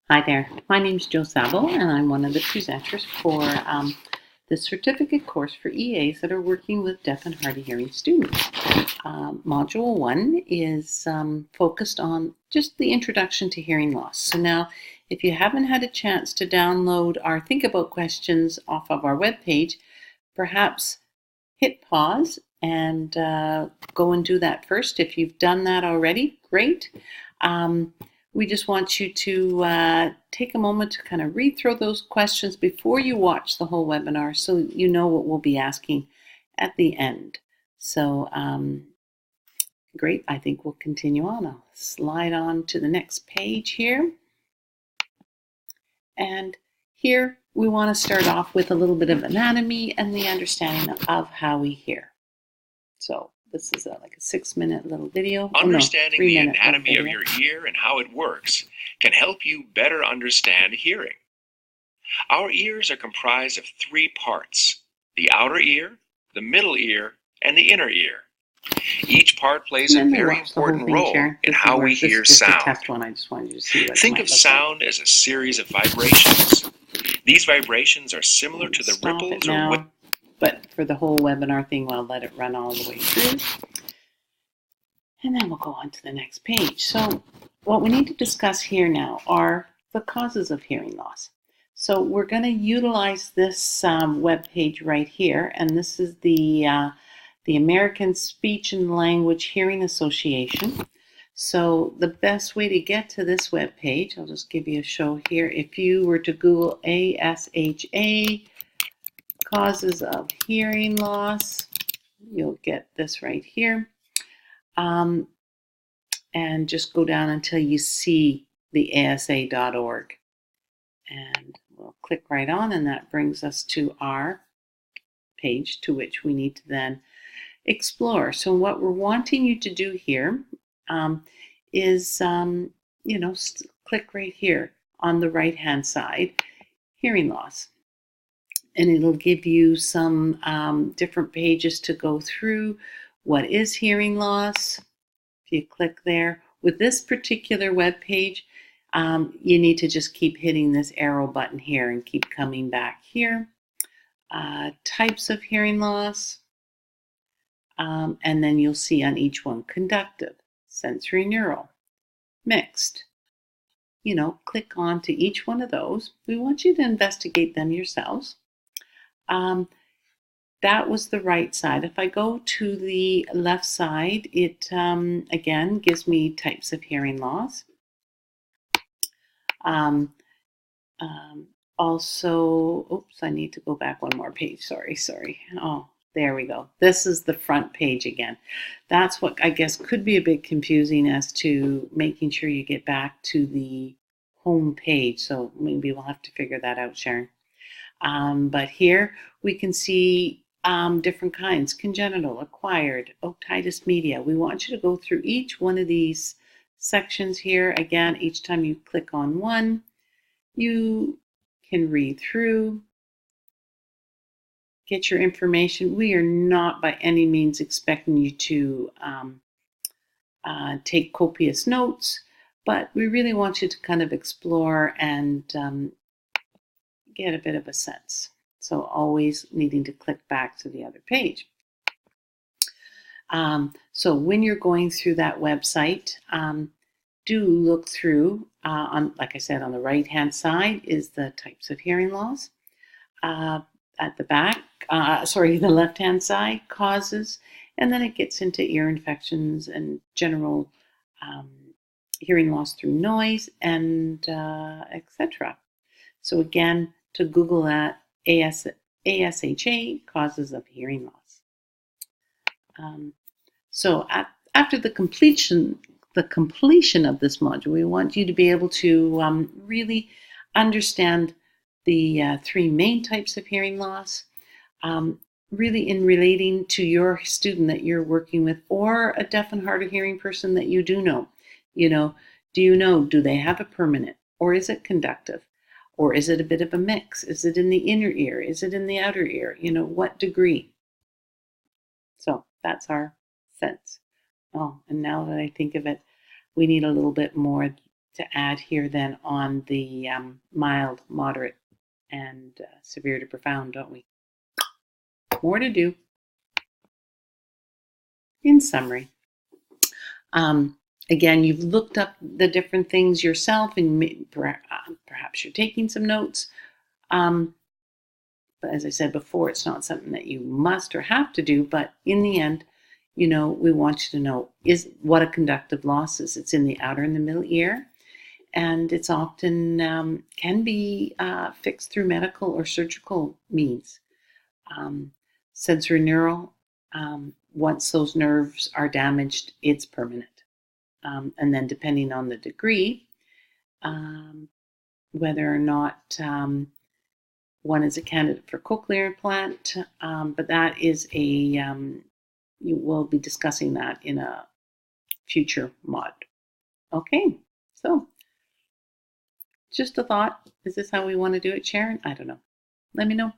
Hi there, my name is Jo Sabo and I'm one of the presenters for the certificate course for EAs that are working with deaf and hard of hearing students. Module 1 is focused on just the introduction to hearing loss. So now, if you haven't had a chance to download our Think About questions off of our webpage, perhaps hit pause and go and do that first. If you've done that already, great. We just want you to take a moment to kind of read through those questions before you watch the whole webinar so you know what we'll be asking at the end. So great, I think we'll continue on. I'll slide on to the next page here. And here we want to start off with a little bit of anatomy and the understanding of how we hear. So this is like a 6-minute little video. Understanding the anatomy of your ear and how it works can help you better understand hearing. Our ears are comprised of 3 parts: the outer ear, the middle ear, and the inner ear. Each part plays a very important role in how we hear sound. Think of sound as a series of vibrations. These vibrations are similar to the ripples or waves. But for the whole webinar thing, I'll let it run all the way through. And then we'll go on to the next page. So what we need to discuss here now are the causes of hearing loss. So we're going to utilize this web page right here, and this is the American Speech and Language Hearing Association. So the best way to get to this web page, I'll just give you a show here. If you were to Google ASHA, causes of hearing loss, you'll get this right here. And just go down until you see the asa.org. And we'll click right on, and that brings us to our page to which we need to then explore. So what we're wanting you to do here is, click right here on the right-hand side, hearing loss. And it'll give you some different pages to go through. What is hearing loss? If you click there, with this particular web page, you need to just keep hitting this arrow button here and keep coming back here. Types of hearing loss, and then you'll see on each one: conductive, sensory neural, mixed. Click on to each one of those. We want you to investigate them yourselves. That was the right side. If I go to the left side, it again gives me types of hearing loss. Also, oops, I need to go back one more page. Sorry. Oh, there we go. This is the front page again. That's what I guess could be a bit confusing as to making sure you get back to the home page. So maybe we'll have to figure that out, Sharon. But here we can see different kinds: congenital, acquired, otitis media. We want you to go through each one of these sections here. Again, each time you click on one, you can read through, get your information. We are not by any means expecting you to take copious notes, but we really want you to kind of explore and get a bit of a sense. So always needing to click back to the other page. So when you're going through that website, do look through, like I said, on the right-hand side is the types of hearing loss. At the back, the left-hand side, causes, and then it gets into ear infections and general hearing loss through noise and etc. So again, to Google that, ASHA, causes of hearing loss. So after the completion of this module, we want you to be able to really understand the 3 main types of hearing loss, really in relating to your student that you're working with, or a deaf and hard of hearing person that you do know. Do they have a permanent, or is it conductive? Or is it a bit of a mix? Is it in the inner ear? Is it in the outer ear? What degree? So that's our sense. Oh, and now that I think of it, we need a little bit more to add here then on the mild, moderate, and severe to profound, don't we? More to do. In summary, again, you've looked up the different things yourself, and perhaps you're taking some notes. But as I said before, it's not something that you must or have to do. But in the end, we want you to know what a conductive loss is. It's in the outer and the middle ear, and it's often can be fixed through medical or surgical means. Sensorineural, once those nerves are damaged, it's permanent. And then depending on the degree, whether or not one is a candidate for cochlear implant, but that is you will be discussing that in a future mod. Okay, so just a thought. Is this how we want to do it, Sharon? I don't know. Let me know.